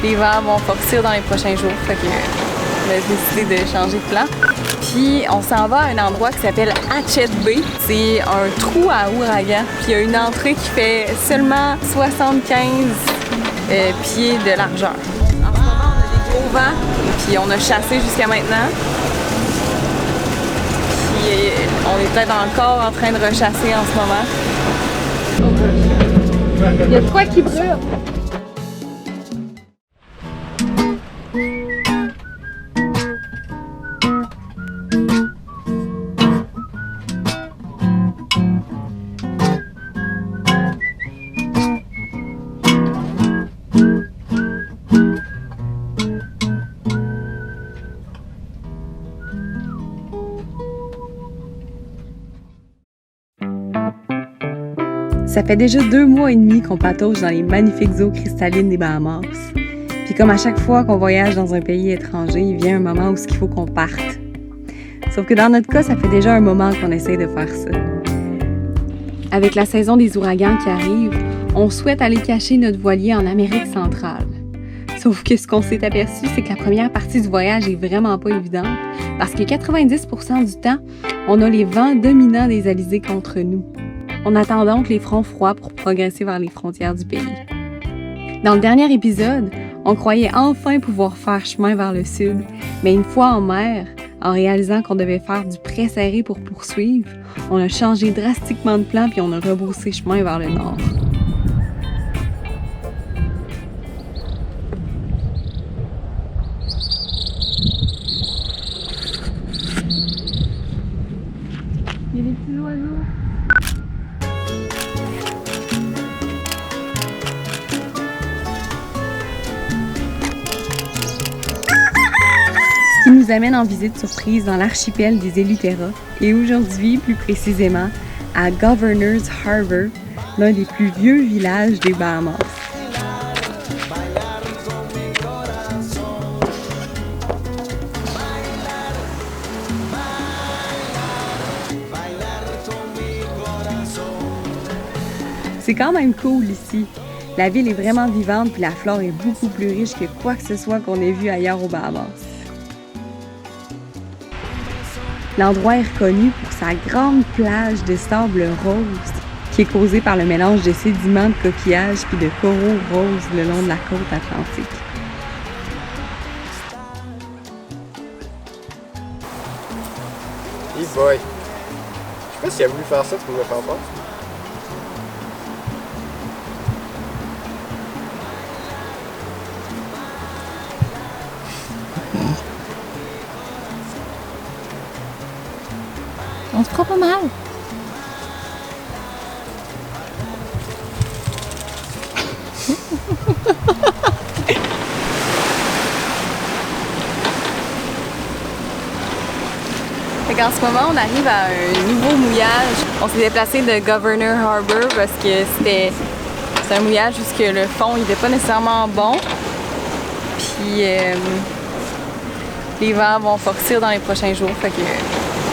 Les vents vont forcir dans les prochains jours, fait que on a décidé de changer de plan. Puis on s'en va à un endroit qui s'appelle Hatchet Bay. C'est un trou à ouragan. Puis il y a une entrée qui fait seulement 75 pieds de largeur. En ce moment, on a des gros vents, puis on a chassé jusqu'à maintenant. Puis on est peut-être encore en train de rechasser en ce moment. Il y a de quoi qui brûle? Ça fait déjà 2 mois et demi qu'on patauge dans les magnifiques eaux cristallines des Bahamas. Puis comme à chaque fois qu'on voyage dans un pays étranger, il vient un moment où il faut qu'on parte. Sauf que dans notre cas, ça fait déjà un moment qu'on essaye de faire ça. Avec la saison des ouragans qui arrive, on souhaite aller cacher notre voilier en Amérique centrale. Sauf que ce qu'on s'est aperçu, c'est que la première partie du voyage est vraiment pas évidente, parce que 90% du temps, on a les vents dominants des alizés contre nous. On attend donc les fronts froids pour progresser vers les frontières du pays. Dans le dernier épisode, on croyait enfin pouvoir faire chemin vers le sud, mais une fois en mer, en réalisant qu'on devait faire du près serré pour poursuivre, on a changé drastiquement de plan puis on a rebroussé chemin vers le nord. Il y a des petits oiseaux. Ce qui nous amène en visite surprise dans l'archipel des Eleuthera et aujourd'hui, plus précisément, à Governor's Harbour, l'un des plus vieux villages des Bahamas. C'est quand même cool ici. La ville est vraiment vivante puis la flore est beaucoup plus riche que quoi que ce soit qu'on ait vu ailleurs aux Bahamas. L'endroit est reconnu pour sa grande plage de sable rose qui est causée par le mélange de sédiments de coquillages puis de coraux roses le long de la côte atlantique. Hey boy! Je sais pas s'il a voulu faire ça pour me faire peur. On se prend pas mal. En ce moment, on arrive à un nouveau mouillage. On s'est déplacé de Governor Harbour parce que c'est un mouillage où le fond n'était pas nécessairement bon. Puis les vents vont forcir dans les prochains jours. Fait que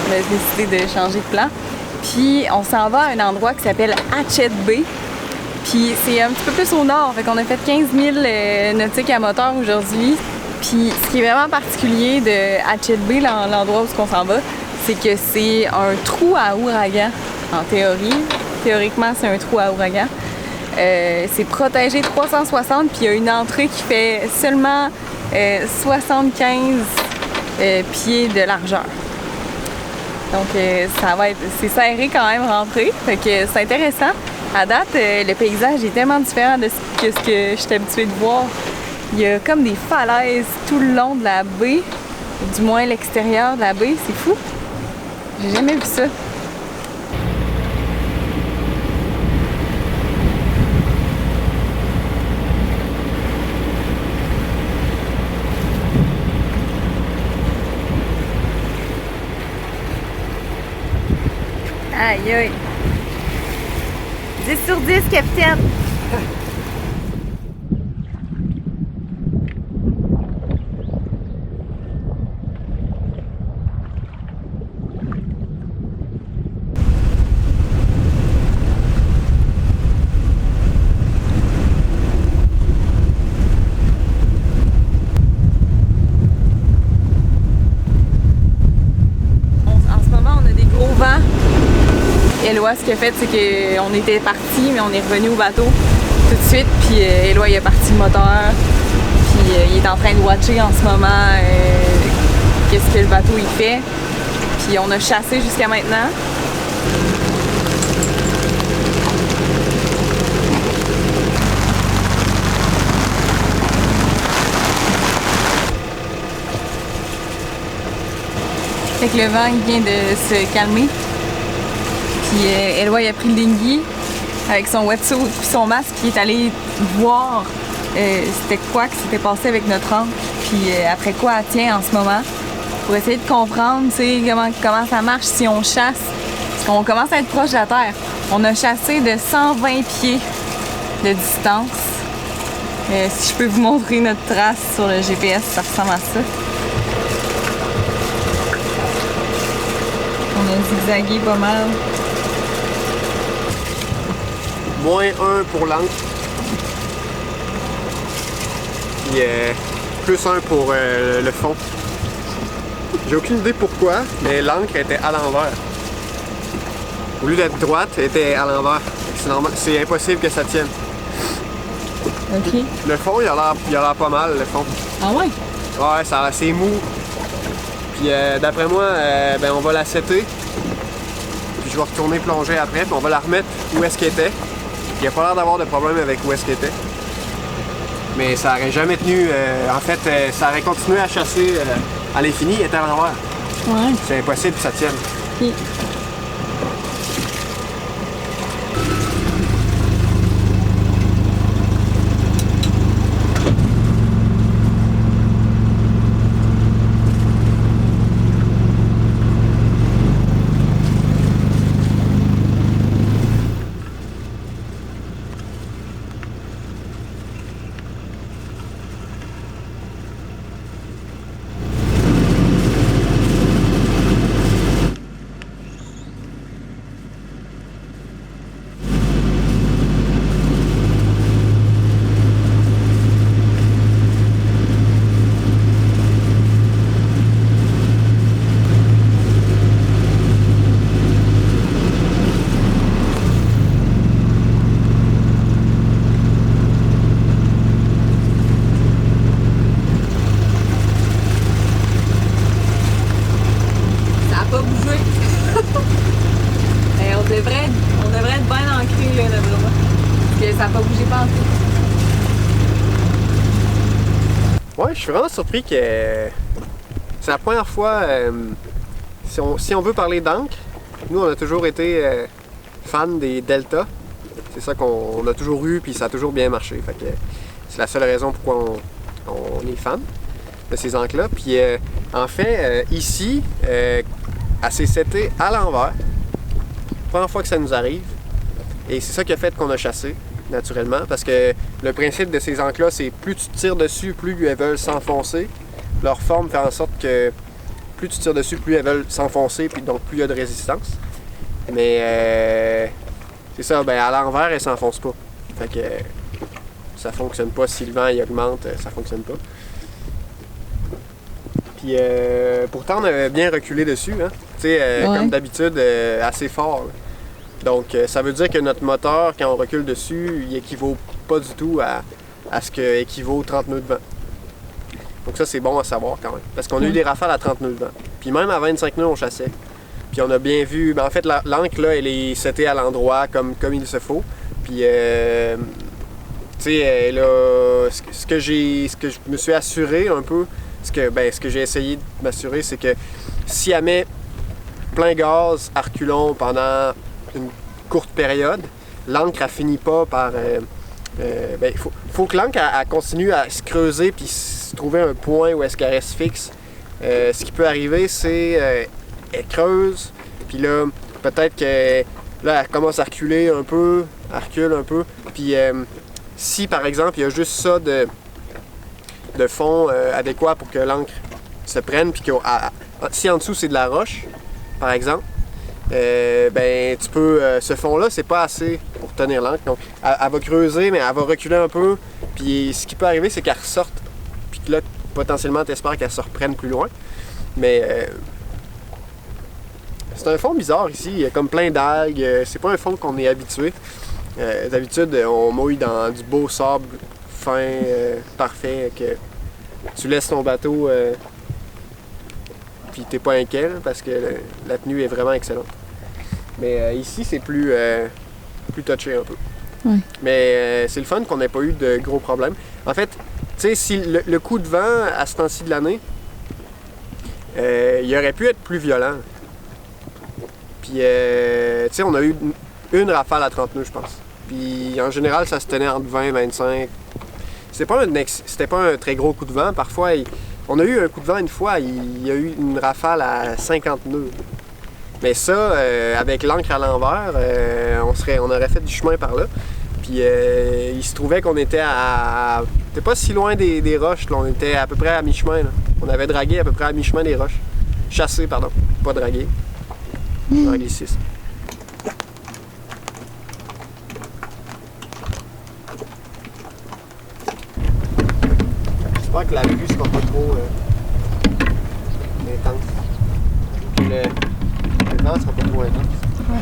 on a décidé de changer de plan. Puis on s'en va à un endroit qui s'appelle Hatchet Bay. Puis c'est un petit peu plus au nord. Fait qu'on a fait 15 000 nautiques à moteur aujourd'hui. Puis ce qui est vraiment particulier de Hatchet Bay, l'endroit où on s'en va, c'est que c'est un trou à ouragan, en théorie. Théoriquement, c'est un trou à ouragan. C'est protégé 360, puis il y a une entrée qui fait seulement 75 pieds de largeur. Donc c'est serré quand même rentré, fait que c'est intéressant. À date, le paysage est tellement différent de ce que je suis habituée de voir. Il y a comme des falaises tout le long de la baie, du moins l'extérieur de la baie, c'est fou. J'ai jamais vu ça. Aïe aïe. 10 sur 10, capitaine. Éloi, ce qu'il a fait, c'est qu'on était parti, mais on est revenu au bateau tout de suite. Puis Éloi, il a parti le moteur. Puis il est en train de watcher en ce moment qu'est-ce que le bateau il fait. Puis on a chassé jusqu'à maintenant. Fait que le vent il vient de se calmer. Puis Éloi il a pris le dinghy avec son wetsuit puis son masque, puis il est allé voir c'était quoi qui s'était passé avec notre ancre, puis après quoi elle tient en ce moment, pour essayer de comprendre comment ça marche si on chasse. Parce qu'on commence à être proche de la terre. On a chassé de 120 pieds de distance. Si je peux vous montrer notre trace sur le GPS, ça ressemble à ça. On a zigzagué pas mal. -1 pour l'ancre. Puis +1 pour le fond. J'ai aucune idée pourquoi, mais l'ancre était à l'envers. Au lieu d'être droite, elle était à l'envers. C'est impossible que ça tienne. OK. Le fond, il a l'air pas mal, le fond. Ah ouais? Ouais, c'est mou. Puis d'après moi, on va la setter. Puis je vais retourner plonger après, puis on va la remettre où est-ce qu'elle était. Il n'y a pas l'air d'avoir de problème avec où est-ce qu'elle était. Mais ça aurait jamais tenu. En fait, ça aurait continué à chasser à l'infini, elle était à l'envers. Ouais. C'est impossible que ça tienne. OK. On devrait être bien ancré là, vraiment. Parce que ça n'a pas bougé pas en tout. Ouais, je suis vraiment surpris que c'est la première fois, si on veut parler d'encre, nous on a toujours été fans des deltas. C'est ça qu'on a toujours eu, puis ça a toujours bien marché. Fait que c'est la seule raison pourquoi on est fan de ces encres-là. Puis en fait, ici, elle s'est setée à l'envers. Première fois que ça nous arrive. Et c'est ça qui a fait qu'on a chassé, naturellement. Parce que le principe de ces encres-là, c'est plus tu tires dessus, plus elles veulent s'enfoncer. Leur forme fait en sorte que plus tu tires dessus, plus elles veulent s'enfoncer, puis donc plus il y a de résistance. Mais c'est ça, à l'envers, elles s'enfoncent pas. Fait que ça fonctionne pas. Si le vent il augmente, ça fonctionne pas. Puis pourtant, on avait bien reculé dessus, hein. Ouais. Comme d'habitude, assez fort. Là. Donc, ça veut dire que notre moteur, quand on recule dessus, il équivaut pas du tout à ce que équivaut 30 nœuds de vent. Donc ça, c'est bon à savoir quand même. Parce qu'on a eu des rafales à 30 nœuds de vent. Puis même à 25 nœuds, on chassait. Puis on a bien vu... en fait, l'ancre, là, elle est setée à l'endroit comme il se faut. Puis, ce que je me suis assuré un peu, ce que j'ai essayé de m'assurer, c'est que si elle met plein gaz à reculons pendant une courte période, l'ancre elle finit pas par... faut que l'ancre elle continue à se creuser puis se trouver un point où est-ce qu'elle reste fixe. Ce qui peut arriver, c'est elle creuse, puis là, peut-être que là, elle commence à reculer un peu, elle recule un peu, puis si par exemple, il y a juste ça de fond adéquat pour que l'encre se prenne, puis que si en dessous c'est de la roche, par exemple, tu peux, ce fond-là, c'est pas assez pour tenir l'encre. Donc, elle va creuser, mais elle va reculer un peu. Puis, ce qui peut arriver, c'est qu'elle ressorte. Puis que là, potentiellement, tu espères qu'elle se reprenne plus loin. Mais c'est un fond bizarre ici, il y a comme plein d'algues, c'est pas un fond qu'on est habitué. D'habitude, on mouille dans du beau sable fin, parfait, que tu laisses ton bateau puis t'es pas inquiet là, parce que la tenue est vraiment excellente. Mais ici, c'est plus touché un peu. Ouais. Mais c'est le fun qu'on n'ait pas eu de gros problèmes. En fait, tu sais, si le coup de vent à ce temps-ci de l'année, il aurait pu être plus violent. Puis, tu sais, on a eu une rafale à 30 nœuds, je pense. Puis, en général, ça se tenait entre 20 et 25. C'était pas un très gros coup de vent. Parfois, on a eu un coup de vent une fois, il y a eu une rafale à 50 nœuds. Mais ça, avec l'ancre à l'envers, on aurait fait du chemin par là. Puis il se trouvait qu'on était C'était pas si loin des roches, là. On était à peu près à mi-chemin. Là. On avait dragué à peu près à mi-chemin des roches. Chassé, pardon. Pas dragué. Dragué 6. J'espère que la vue sera pas trop intense. Que le vent sera pas trop intense. Ouais.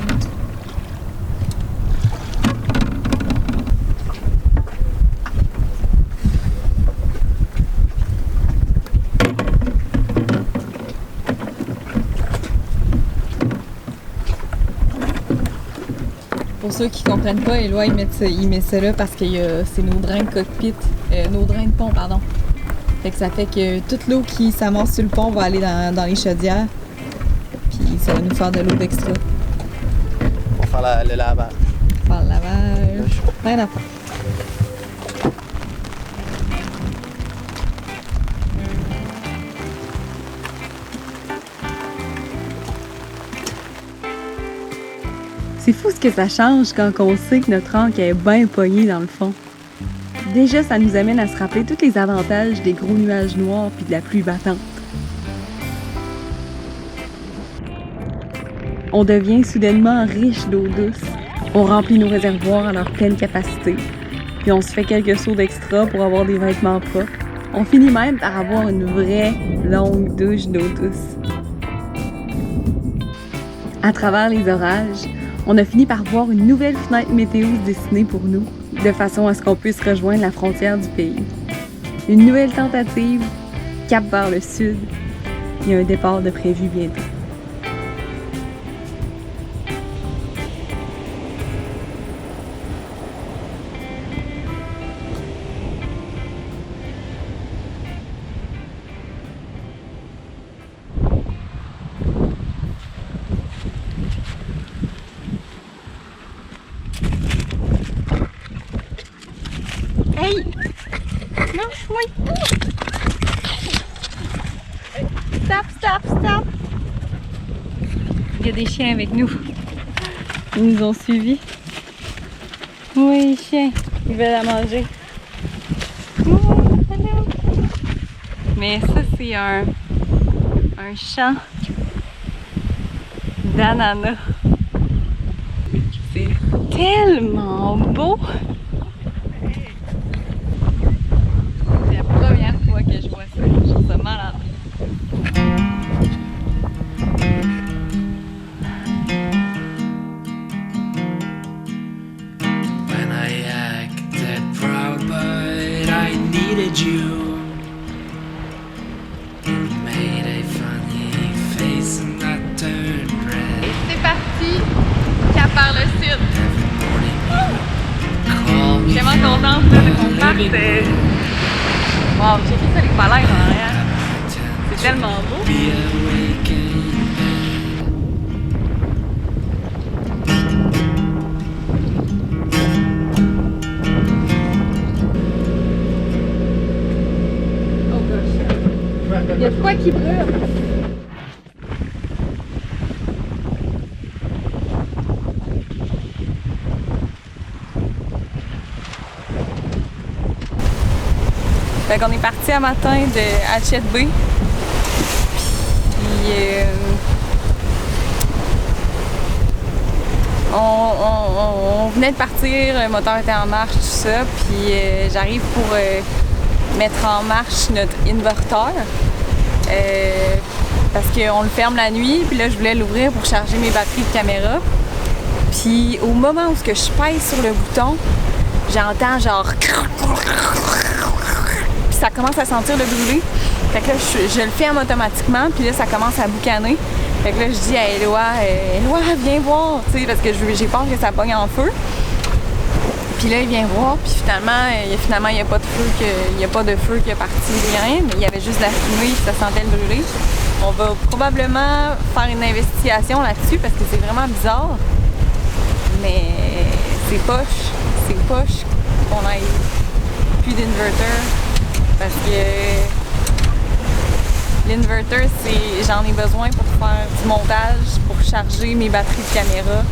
Pour ceux qui comprennent pas, Éloi, il met ça là parce que c'est nos drains de cockpit, nos drains de pont, pardon. Fait que ça fait que toute l'eau qui s'amasse sur le pont va aller dans les chaudières. Puis ça va nous faire de l'eau d'extra. Pour faire le lavage. Faire le lavage. Plein d'affaires. C'est fou ce que ça change quand on sait que notre ancre est bien pognée dans le fond. Déjà, ça nous amène à se rappeler tous les avantages des gros nuages noirs puis de la pluie battante. On devient soudainement riche d'eau douce. On remplit nos réservoirs à leur pleine capacité. Puis on se fait quelques sauts d'extra pour avoir des vêtements propres. On finit même par avoir une vraie longue douche d'eau douce. À travers les orages, on a fini par voir une nouvelle fenêtre météo se dessiner pour nous, de façon à ce qu'on puisse rejoindre la frontière du pays. Une nouvelle tentative, cap vers le sud. Il y a un départ de prévu bientôt. Hey! Non, oui! Stop! Il y a des chiens avec nous. Ils nous ont suivis. Oui, chiens, ils veulent la manger. Oh, hello. Mais ça, c'est un champ d'ananas. C'est tellement beau! C'est la première fois que je vois ça. Je trouve ça malade. When I acted proud, but I needed you. You made a funny face and I turned red. Et c'est parti! Cap vers le sud! Every morning you call Je me suis tellement contente là, qu'on parte. Wow, checkez ça, les falaises en arrière. C'est tellement beau. be awake in Oh gosh. Il y a de quoi qui brûle. Fait qu'on est parti un matin de Hatchet Bay. Puis on venait de partir, le moteur était en marche, tout ça. Puis j'arrive pour mettre en marche notre inverteur. parce qu'on le ferme la nuit, puis là, je voulais l'ouvrir pour charger mes batteries de caméra. Puis au moment où je pèse sur le bouton, j'entends genre... Puis ça commence à sentir le brûler. Fait que là, je le ferme automatiquement, puis là, ça commence à boucaner. Fait que là, je dis à Éloi, viens voir, tu sais, parce que j'ai peur que ça pogne en feu. Puis là, il vient voir, puis finalement, il n'y a pas de feu qui est parti, rien, mais il y avait juste de la fumée, puis ça sentait le brûler. On va probablement faire une investigation là-dessus, parce que c'est vraiment bizarre. Mais c'est poche qu'on ait plus d'inverter, parce que l'inverter, j'en ai besoin pour faire du montage, pour charger mes batteries de caméra.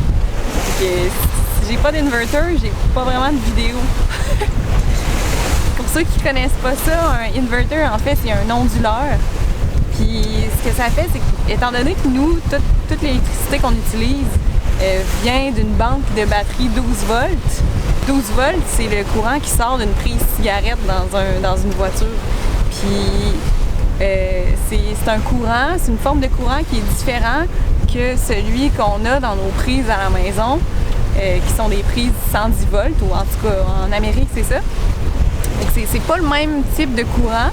Si j'ai pas d'inverter, j'ai pas vraiment de vidéo. Pour ceux qui connaissent pas ça, un inverter, en fait, c'est un onduleur. Puis ce que ça fait, c'est qu'étant donné que nous, toute l'électricité qu'on utilise vient d'une banque de batterie 12 volts. 12 volts, c'est le courant qui sort d'une prise cigarette dans une voiture. Puis c'est un courant, c'est une forme de courant qui est différent que celui qu'on a dans nos prises à la maison, qui sont des prises 110 volts, ou en tout cas en Amérique, c'est ça. C'est pas le même type de courant.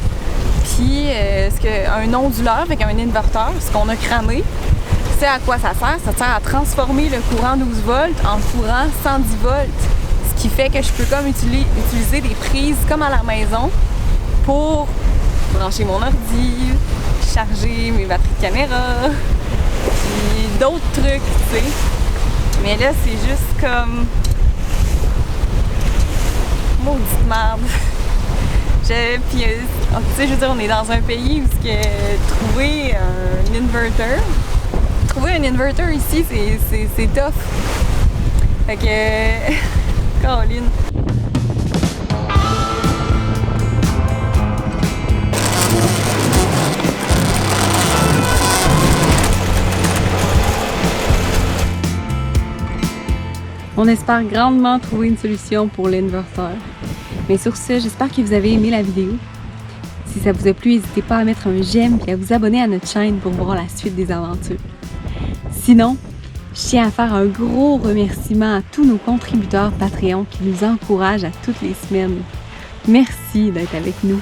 Puis un onduleur avec un inverteur, ce qu'on a cramé, c'est à quoi ça sert? Ça sert à transformer le courant 12 volts en courant 110 volts. Ce qui fait que je peux comme utiliser des prises comme à la maison pour brancher mon ordi, charger mes batteries de caméra, puis d'autres trucs, tu sais. Mais là, c'est juste comme... maudite merde. Puis, tu sais, je veux dire, on est dans un pays où trouver un inverter ici, c'est tough. Fait que... Caroline. On espère grandement trouver une solution pour l'inverteur. Mais sur ce, j'espère que vous avez aimé la vidéo. Si ça vous a plu, n'hésitez pas à mettre un j'aime et à vous abonner à notre chaîne pour voir la suite des aventures. Sinon, je tiens à faire un gros remerciement à tous nos contributeurs Patreon qui nous encouragent à toutes les semaines. Merci d'être avec nous.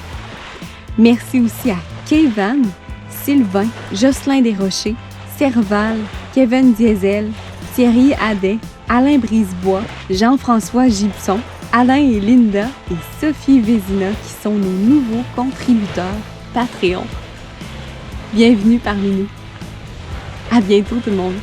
Merci aussi à Kevin, Sylvain, Jocelyn Desrochers, Serval, Kevin Diesel, Thierry Adet, Alain Brisebois, Jean-François Gibson, Alain et Linda et Sophie Vézina qui sont nos nouveaux contributeurs Patreon. Bienvenue parmi nous. À bientôt tout le monde.